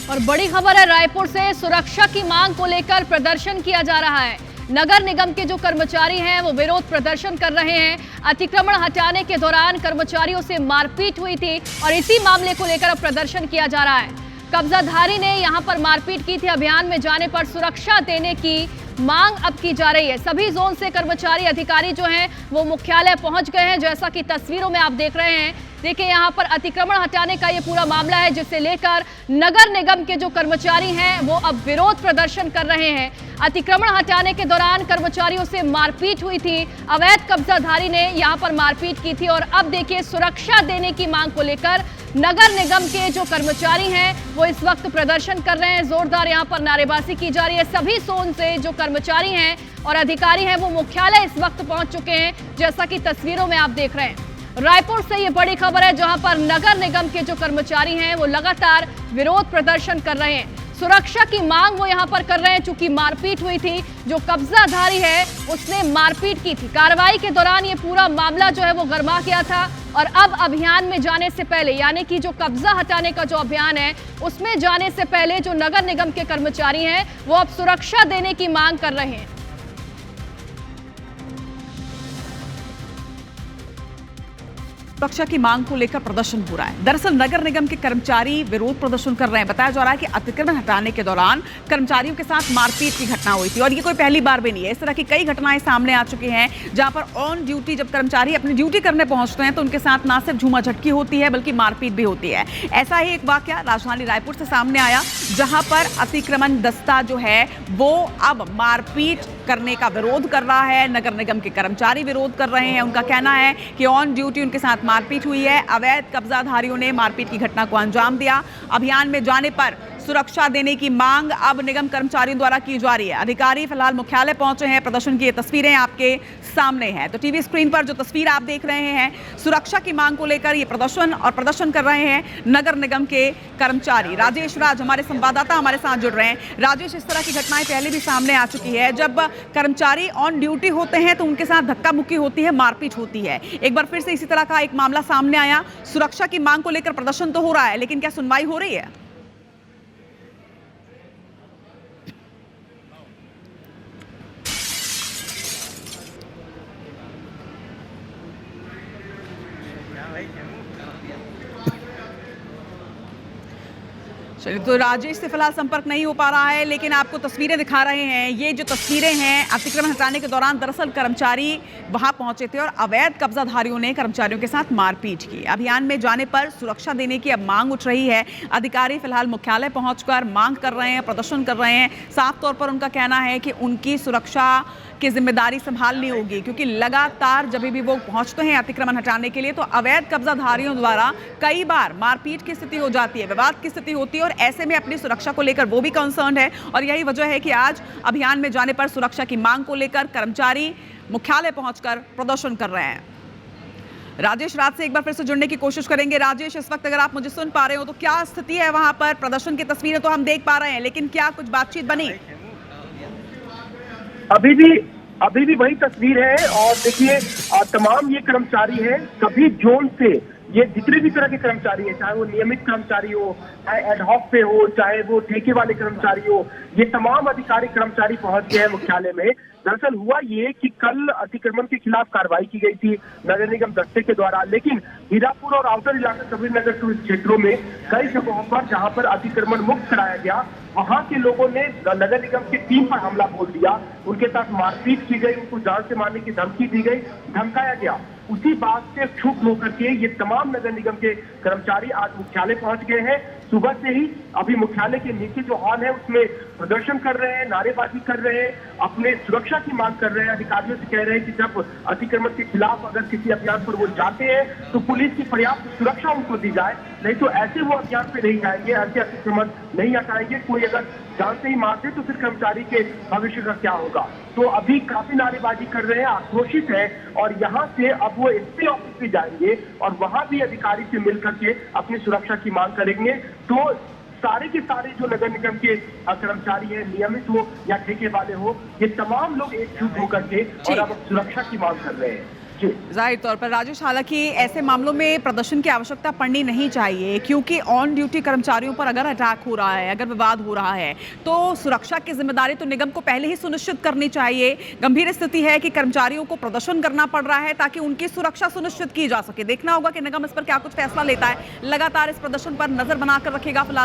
और बड़ी खबर है रायपुर से, सुरक्षा की मांग को लेकर प्रदर्शन किया जा रहा है। नगर निगम के जो कर्मचारी हैं वो विरोध प्रदर्शन कर रहे हैं। अतिक्रमण हटाने के दौरान कर्मचारियों से मारपीट हुई थी और इसी मामले को लेकर अब प्रदर्शन किया जा रहा है। कब्जाधारी ने यहां पर मारपीट की थी। अभियान में जाने पर सुरक्षा देने की मांग अब की जा रही है। सभी जोन से कर्मचारी अधिकारी जो हैं वो मुख्यालय पहुंच गए हैं, जैसा कि तस्वीरों में आप देख रहे हैं। देखिए यहाँ पर अतिक्रमण हटाने का ये पूरा मामला है, जिसे लेकर नगर निगम के जो कर्मचारी हैं वो अब विरोध प्रदर्शन कर रहे हैं। अतिक्रमण हटाने के दौरान कर्मचारियों से मारपीट हुई थी। अवैध कब्जाधारी ने यहाँ पर मारपीट की थी और अब देखिए सुरक्षा देने की मांग को लेकर नगर निगम के जो कर्मचारी हैं वो इस वक्त प्रदर्शन कर रहे हैं। जोरदार यहाँ पर नारेबाजी की जा रही है। सभी जोन से जो कर्मचारी हैं और अधिकारी हैं वो मुख्यालय इस वक्त पहुंच चुके हैं, जैसा कि तस्वीरों में आप देख रहे हैं। रायपुर से ये बड़ी खबर है, जहां पर नगर निगम के जो कर्मचारी हैं वो लगातार विरोध प्रदर्शन कर रहे हैं। सुरक्षा की मांग वो यहां पर कर रहे हैं, चूंकि मारपीट हुई थी। जो कब्जाधारी है उसने मारपीट की थी। कार्रवाई के दौरान ये पूरा मामला जो है वो गर्मा गया था और अब अभियान में जाने से पहले, यानी कि जो कब्जा हटाने का जो अभियान है उसमें जाने से पहले जो नगर निगम के कर्मचारी हैं वो अब सुरक्षा देने की मांग कर रहे हैं। सुरक्षा की मांग को लेकर प्रदर्शन हो रहा है। दरअसल नगर निगम के कर्मचारी विरोध प्रदर्शन कर रहे हैं। बताया जा रहा है कि अतिक्रमण हटाने के दौरान कर्मचारियों के साथ मारपीट की घटना हुई थी और ये कोई पहली बार भी नहीं है। इस तरह की कई घटनाएं सामने आ चुकी हैं, जहां पर ऑन ड्यूटी जब कर्मचारी अपनी ड्यूटी करने पहुंचते हैं तो उनके साथ ना सिर्फ झूमा झटकी होती है बल्कि मारपीट भी होती है। ऐसा ही एक वाकया राजधानी रायपुर से सामने आया, जहां पर अतिक्रमण दस्ता जो है वो अब मारपीट करने का विरोध कर रहा है। नगर निगम के कर्मचारी विरोध कर रहे हैं। उनका कहना है कि ऑन ड्यूटी उनके साथ मारपीट हुई है। अवैध कब्जाधारियों ने मारपीट की घटना को अंजाम दिया। अभियान में जाने पर सुरक्षा देने की मांग अब निगम कर्मचारियों द्वारा की जा रही है। अधिकारी फिलहाल मुख्यालय पहुंचे हैं। प्रदर्शन की ये तस्वीरें आपके सामने हैं। तो टीवी स्क्रीन पर जो तस्वीर आप देख रहे हैं, सुरक्षा की मांग को लेकर ये प्रदर्शन कर रहे हैं नगर निगम के कर्मचारी। राजेश राज हमारे संवाददाता हमारे साथ जुड़ रहे हैं। राजेश, इस तरह की घटनाएं पहले भी सामने आ चुकी है। जब कर्मचारी ऑन ड्यूटी होते हैं तो उनके साथ धक्का मुक्की होती है, मारपीट होती है। एक बार फिर से इसी तरह का एक मामला सामने आया। सुरक्षा की मांग को लेकर प्रदर्शन तो हो रहा है, लेकिन क्या सुनवाई हो रही है? चलिए, तो राजेश से फिलहाल संपर्क नहीं हो पा रहा है, लेकिन आपको तस्वीरें दिखा रहे हैं। ये जो तस्वीरें हैं अतिक्रमण हटाने के दौरान दरअसल कर्मचारी वहां पहुंचे थे और अवैध कब्जाधारियों ने कर्मचारियों के साथ मारपीट की। अभियान में जाने पर सुरक्षा देने की अब मांग उठ रही है। अधिकारी फिलहाल मुख्यालय पहुंचकर मांग कर रहे हैं, प्रदर्शन कर रहे हैं। साफ तौर पर उनका कहना है कि उनकी सुरक्षा की जिम्मेदारी संभालनी होगी, क्योंकि लगातार जब भी वो पहुंचते हैं अतिक्रमण हटाने के लिए तो अवैध कब्जाधारियों द्वारा कई बार मारपीट की स्थिति हो जाती है, विवाद की स्थिति होती है और ऐसे में अपनी सुरक्षा को लेकर वो भी कंसर्न है। और यही वजह है कि आज अभियान में जाने पर सुरक्षा की मांग को लेकर कर्मचारी मुख्यालय पहुंचकर प्रदर्शन कर रहे हैं। राजेश राज से एक बार फिर से जुड़ने की कोशिश करेंगे। राजेश, इस वक्त अगर आप मुझे सुन पा रहे हो तो क्या स्थिति है वहां पर? प्रदर्शन की तस्वीरें तो हम देख पा रहे हैं, लेकिन क्या कुछ बातचीत बनी? अभी भी वही तस्वीर है। और देखिए, तमाम ये कर्मचारी हैं सभी जोन से। ये जितने भी तरह के कर्मचारी हैं, चाहे वो नियमित कर्मचारी हो, चाहे एडहॉक पे हो, चाहे वो ठेके वाले कर्मचारी हो, ये तमाम अधिकारी कर्मचारी पहुंच गए हैं मुख्यालय में। दरअसल हुआ ये कि कल अतिक्रमण के खिलाफ कार्रवाई की गई थी नगर निगम दस्ते के द्वारा, लेकिन हीरापुर और आउटर इलाका कबीर नगर के क्षेत्रों में कई जगहों पर जहां पर अतिक्रमण मुक्त कराया गया, वहां के लोगों ने नगर निगम की टीम पर हमला बोल दिया। उनके साथ मारपीट की गई, उनको जान से मारने की धमकी दी गई, धमकाया गया। उसी बात से क्षुब्ध होकर के ये तमाम नगर निगम के कर्मचारी आज मुख्यालय पहुंच गए हैं। सुबह से ही अभी मुख्यालय के नीचे जो हॉल है उसमें प्रदर्शन कर रहे हैं, नारेबाजी कर रहे हैं, अपने सुरक्षा की मांग कर रहे हैं। अधिकारियों से कह रहे हैं कि जब अतिक्रमण के खिलाफ अगर किसी अभियान पर वो जाते हैं तो पुलिस की पर्याप्त सुरक्षा उनको दी जाए, नहीं तो ऐसे वो अभियान पे नहीं जाएंगे, ऐसे अतिक्रमण नहीं हटाएंगे। कोई अगर जान से ही मार दे तो फिर कर्मचारी के भविष्य का क्या होगा? तो अभी काफी नारेबाजी कर रहे हैं, आक्रोशित है और यहाँ से अब वो एसपी ऑफिस भी जाएंगे और वहां भी अधिकारी से मिलकर के अपनी सुरक्षा की मांग करेंगे। तो सारे के सारे जो नगर निगम के कर्मचारी हैं, नियमित हो या ठेके वाले हो, ये तमाम लोग एकजुट होकर के और अब सुरक्षा की मांग कर रहे हैं। जी जाहिर तौर पर राजेश, हालांकि ऐसे मामलों में प्रदर्शन की आवश्यकता पड़नी नहीं चाहिए, क्योंकि ऑन ड्यूटी कर्मचारियों पर अगर अटैक हो रहा है, अगर विवाद हो रहा है, तो सुरक्षा की जिम्मेदारी तो निगम को पहले ही सुनिश्चित करनी चाहिए। गंभीर स्थिति है कि कर्मचारियों को प्रदर्शन करना पड़ रहा है ताकि उनकी सुरक्षा सुनिश्चित की जा सके। देखना होगा कि निगम इस पर क्या कुछ फैसला लेता है। लगातार इस प्रदर्शन पर नजर बनाकर रखेगा। फिलहाल